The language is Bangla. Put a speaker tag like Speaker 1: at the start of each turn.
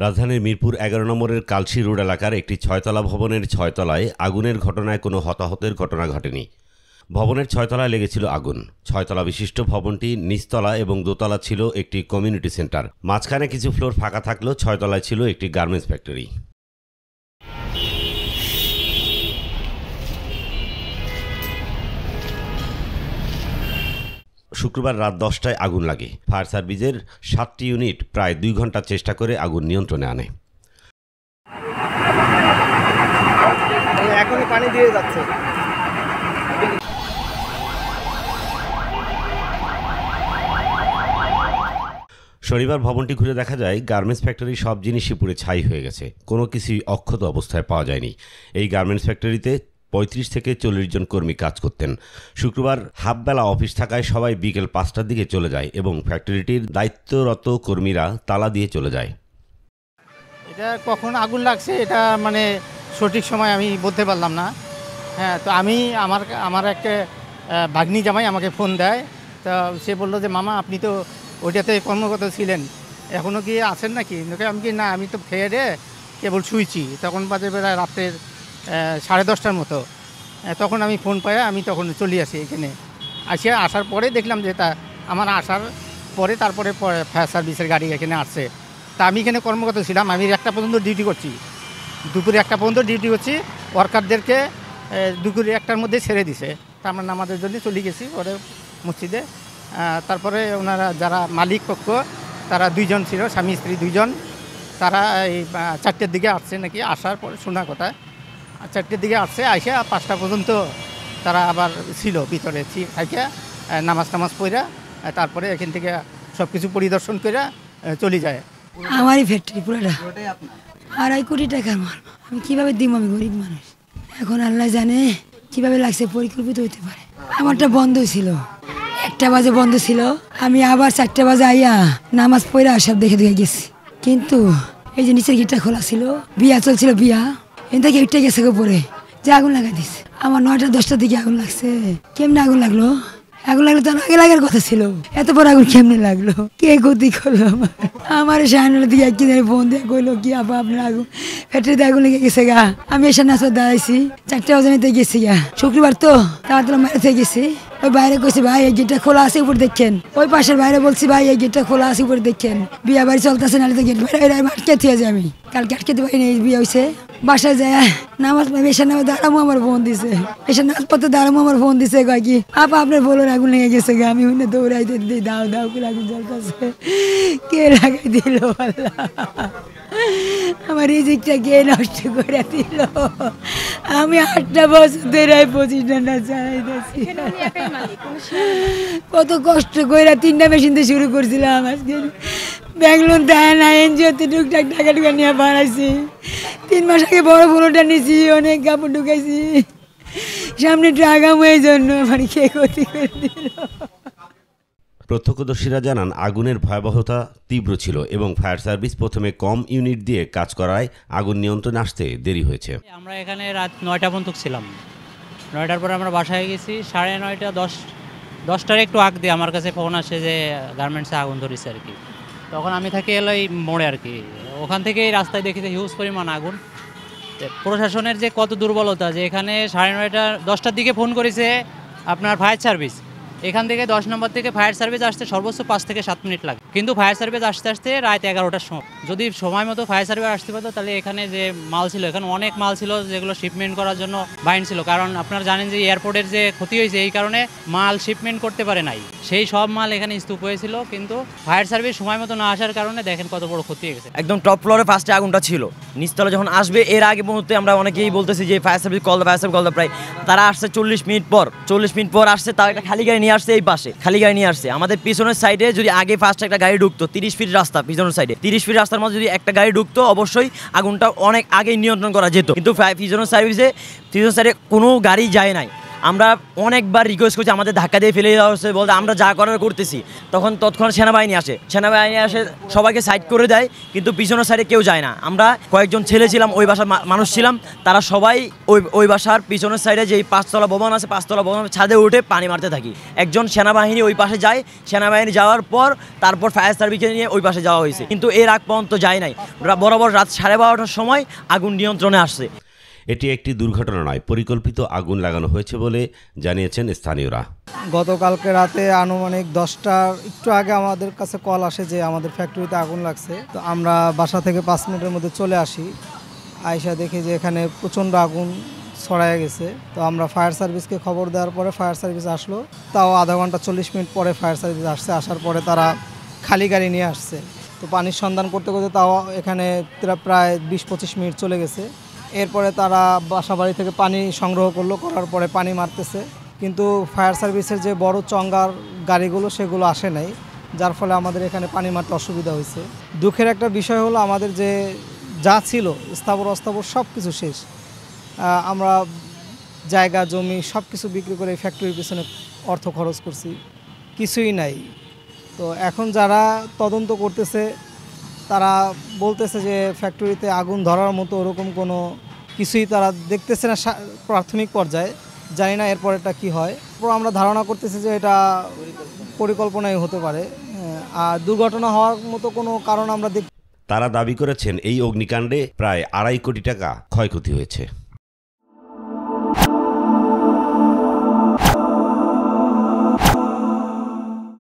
Speaker 1: রাজধানীর মিরপুর ১১ নম্বরের কালশী রোড এলাকার একটি ৬তলা ভবনের ৬ তলায় আগুনের ঘটনায় কোনো হতাহতের ঘটনা ঘটেনি। ভবনের ৬ তলায় লেগেছিল আগুন। ৬ তলা বিশিষ্ট ভবনটি নিচতলা এবং দোতলা ছিল একটি কমিউনিটি সেন্টার। মাঝখানে কিছু ফ্লোর ফাঁকা থাকলেও ৬ তলায় ছিল একটি গার্মেন্টস ফ্যাক্টরি। শুক্রবার রাত ১০টায় আগুন লাগে। ফায়ার সার্ভিসের ৭টি ইউনিট প্রায় ২ ঘন্টা চেষ্টা করে আগুন নিয়ন্ত্রণে আনে।
Speaker 2: এখনই পানি দিয়ে যাচ্ছে।
Speaker 1: শনিবার ভবনটি ঘুরে দেখা যায় গার্মেন্টস ফ্যাক্টরির সব জিনিসই পুড়ে ছাই হয়ে গেছে। কোনো কিছুই অক্ষত অবস্থায় পাওয়া যায়নি। এই গার্মেন্টস ফ্যাক্টরিতে ৩৫ থেকে ৪০ জন কর্মী কাজ করতেন। শুক্রবার হাফবেলা অফিস থাকায় সবাই বিকেল ৫টার দিকে চলে যায় এবং ফ্যাক্টরিটির দায়িত্বরত কর্মীরা তালা দিয়ে চলে যায়।
Speaker 3: এটা কখন আগুন লাগছে এটা সঠিক সময় আমি বলতে পারলাম না। হ্যাঁ, তো আমি আমার একটা ভাগ্নি জামাই আমাকে ফোন দেয়। তা সে বললো যে মামা আপনি তো ওইটাতে কর্মরত ছিলেন, এখনও কি আছেন নাকি? আমি কি না, আমি তো খেয়ে রে কেবল শুয়েছি। তখন বাজে প্রায় রাত্রের 10:30টার মতো। তখন আমি ফোন পাই, আমি তখন চলে আসি এখানে। আসার পরে দেখলাম যে আমার আসার পরে তারপরে ফায়ার সার্ভিসের গাড়ি এখানে আসছে। তা আমি এখানে কর্মরত ছিলাম। আমি 1টা পর্যন্ত ডিউটি করছি, দুপুরে 1টা পর্যন্ত ডিউটি করছি। ওয়ার্কারদেরকে দুপুরে 1টার মধ্যে ছেড়ে দিছে। তা আমরা নামাজের জন্য চলে গেছি পরে মসজিদে। তারপরে ওনারা যারা মালিক পক্ষ তারা 2 জন ছিল, স্বামী স্ত্রী 2 জন। তারা এই 4টের দিকে আসছে নাকি, আসার পরে শোনা কথা 4টের দিকে আসছে। আইসা 5টা পর্যন্ত তারা আবার ছিল ভিতরে থাকে, নামাজ পড়া তারপরে এখান থেকে সব কিছু পরিদর্শন করে চলে যায়।
Speaker 4: আমারই ফ্যাক্টরি পুরোটা 2.5 কোটি টাকার মাল। আমি কীভাবে দিব? আমি গরিব মানুষ। এখন আল্লাহ জানে কীভাবে লাগছে, পরিকল্পিত হতে পারে। আমারটা বন্ধ ছিল, 1টা বাজে বন্ধ ছিল। আমি আবার 4টা বাজে আইয়া নামাজ পড়া সব দেখে গেছি। কিন্তু এই যে নিচের গেটটা খোলা ছিল, বিয়া চলছিল, বিয়া এখান থেকে গেটটা গেছে পরে যে আগুন লাগাই দিচ্ছে। আমার 9টা 10টার দিকে আগুন লাগছে। কেমনে আগুন লাগলো? আগুন লাগলো তো আগে লাগার কথা ছিল, এত বড় আগুন কেমনে লাগলো? কে ক্ষতি করলো? আমার শাহানুর দিকে কি জানি ফোন দিয়ে কইলো কি আপা আপনার আগুন ফ্যাক্টরিতে আগুন লেগে গেছে গা। আমি এসে নাচতে দাঁড়াইছি, 4টা বাজে গেছি গা। শুক্রবার তো তাড়াতাড়ি মারাতে গেছি। ওই বাইরে কইছি ভাই এই গেটটা খোলা আছে, উপরে দেখেন। ওই পাশের বাইরে বলছি ভাই এই গেটটা খোলা আছে, উপরে দেখেন। বিয়া বাড়ি চলতেছে, নাহলে তো গেট বাইরে আটকে থিয়ে যাই। আমি কালকে আটকে পারি না, বিয়ে হয়েছে। বাসায় যায় নামাজ এসে নামে দাঁড়ামো, আমার ফোন দিছে। এসে নামাজ পড়তে দাঁড়ামো, আমার ফোন দিছে কয় কি আপা আপনার বলুন আগুন লেগে গেছে গা। আমি ওখানে দৌড়াইতে দিই, দাও দাও করে আগুন জ্বলতেছে। কে লাগাই দিল? আমার রিজিকটা কে নষ্ট করে দিল? আমি 8টা বছর ধরে 25টা না চালাইতেছি। কত কষ্ট করে 3টা মেশিন দিয়ে শুরু করছিলাম। আজকে ব্যাঙ্গলোর দেয় না, এনজিওতে টুকটাক টাকা টুকা নিয়ে বাড়াইছি। 3 মাস আগে বড় ফোনটা নিয়েছি, অনেক কাপড় ঢুকাইছি। সামনে ট্রাগাম এই জন্য আমার কে ক্ষতি করে দিল।
Speaker 1: প্রত্যক্ষদর্শীরা জানান আগুনের ভয়াবহতা তীব্র ছিল এবং ফায়ার সার্ভিস প্রথমে কম ইউনিট দিয়ে কাজ করায় আগুন নিয়ন্ত্রণে আসতে দেরি হয়েছে।
Speaker 5: আমরা এখানে রাত 9টা পর্যন্ত ছিলাম। 9টার পরে আমরা বাসায় গেছি 9:30 10টার একটু আগ দিয়ে আমার কাছে ফোন আসে যে গার্মেন্টসে আগুন ধরেছে আর কি। তখন আমি থাকি এলো এই মোড়ে আর কি। ওখান থেকে রাস্তায় দেখি যে হিউজ পরিমাণ আগুন। প্রশাসনের যে কত দুর্বলতা, যে এখানে 9:30 10টার দিকে ফোন করেছে আপনার ফায়ার সার্ভিস। এখান থেকে 10 নম্বর থেকে ফায়ার সার্ভিস আসতে সর্বোচ্চ 5 থেকে 7 মিনিট লাগে, কিন্তু ফায়ার সার্ভিস আসতে আসতে রাত 11টার সময়। যদি সময় মতো ফায়ার সার্ভিস আসতে পারতো তাহলে এখানে যে মাল ছিল, এখানে অনেক মাল ছিল যেগুলো শিপমেন্ট করার জন্য বাইন্ড ছিল। কারণ আপনারা জানেন যে এয়ারপোর্টের যে ক্ষতি হয়েছে এই কারণে মাল শিপমেন্ট করতে পারে নাই, সেই সব মাল এখানে স্তূপ হয়েছিল। কিন্তু ফায়ার সার্ভিস সময় মতো না আসার কারণে দেখেন কত বড় ক্ষতি হয়ে গেছে।
Speaker 6: একদম টপ ফ্লোরে ফার্স্টে আগুনটা ছিল, নিচতলা যখন আসবে এর আগে মুহূর্তে আমরা অনেকেই বলতেছি যে ফায়ার সার্ভিস কল প্রায় তারা আসছে 40 মিনিট পর আসছে। তাও একটা খালি গাড়ি নিয়ে আসছে, এই পাশে খালি গাড়ি নিয়ে আসছে। আমাদের পিছনের সাইডে যদি আগে ফার্স্ট একটা গাড়ি ঢুকতো, 30 ফিট রাস্তা পিছনের সাইডে, 30 ফিট রাস্তার মধ্যে যদি একটা গাড়ি ঢুকতো অবশ্যই আগুনটা অনেক আগেই নিয়ন্ত্রণ করা যেত। কিন্তু পিছনের সাইডে কোনো গাড়ি যায় নাই। আমরা অনেকবার রিকোয়েস্ট করছি, আমাদের ধাক্কা দিয়ে ফেলে দেওয়া হচ্ছে, বলতে আমরা যা করার করতেছি। তৎক্ষণাৎ সেনাবাহিনী আসে, সবাইকে সাইড করে দেয়, কিন্তু পিছনের সাইডে কেউ যায় না। আমরা কয়েকজন ছেলে ছিলাম, ওই বাসার মানুষ ছিলাম, তারা সবাই ওই বাসার পিছনের সাইডে যেই 5তলা ভবন আছে, 5তলা ভবনের ছাদে উঠে পানি মারতে থাকি। একজন সেনাবাহিনী ওই পাশে যায়, সেনাবাহিনী যাওয়ার পর তারপর ফায়ার সার্ভিসকে নিয়ে ওই পাশে যাওয়া হয়েছে, কিন্তু এর আগ পর্যন্ত যায় নাই। বরাবর রাত 12:30টার সময় আগুন নিয়ন্ত্রণে আসছে।
Speaker 1: এটি একটি দুর্ঘটনা নয়, পরিকল্পিত আগুন লাগানো হয়েছে বলে জানিয়েছেন স্থানীয়রা।
Speaker 2: গতকালকে রাতে আনুমানিক 10টার একটু আগে আমাদের কাছে কল আসে যে আমাদের ফ্যাক্টরিতে আগুন লাগছে। তো আমরা বাসা থেকে 5 মিনিটের মধ্যে চলে আসি। আয়সা দেখি যে এখানে প্রচণ্ড আগুন ছড়ায় গেছে। তো আমরা ফায়ার সার্ভিসকে খবর দেওয়ার পরে ফায়ার সার্ভিস আসলো, তাও আধা ঘন্টা 40 মিনিট পরে ফায়ার সার্ভিস আসছে। আসার পরে তারা খালি গাড়ি নিয়ে আসছে। তো পানির সন্ধান করতে করতে তাও এখানে প্রায় 20-25 মিনিট চলে গেছে। এরপরে তারা বাসা বাড়ি থেকে পানি সংগ্রহ করার পরে পানি মারতেছে, কিন্তু ফায়ার সার্ভিসের যে বড় চঙ্গার গাড়িগুলো সেগুলো আসে নাই, যার ফলে আমাদের এখানে পানি মারতে অসুবিধা হয়েছে। দুঃখের একটা বিষয় হলো আমাদের যে যা ছিল স্থাবর অস্থাবর সব কিছু শেষ। আমরা জায়গা জমি সব কিছু বিক্রি করে এই ফ্যাক্টরির পিছনে অর্থ খরচ করছি, কিছুই নাই। তো এখন যারা তদন্ত করতেছে তারা বলতেছে যে ফ্যাক্টরিতে আগুন ধরার মতো ওরকম কোনো কিছুই তারা দেখতেছে না প্রাথমিক পর্যায়ে। জানি না এরপরেটা কি হয়। আমরা ধারণা করতেছি যে এটা পরিকল্পনাই হতে পারে, আর দুর্ঘটনা হওয়ার মতো কোনো কারণ আমরা
Speaker 1: তারা দাবি করেছেন এই অগ্নিকাণ্ডে প্রায় 2.5 কোটি টাকা ক্ষয়ক্ষতি হয়েছে।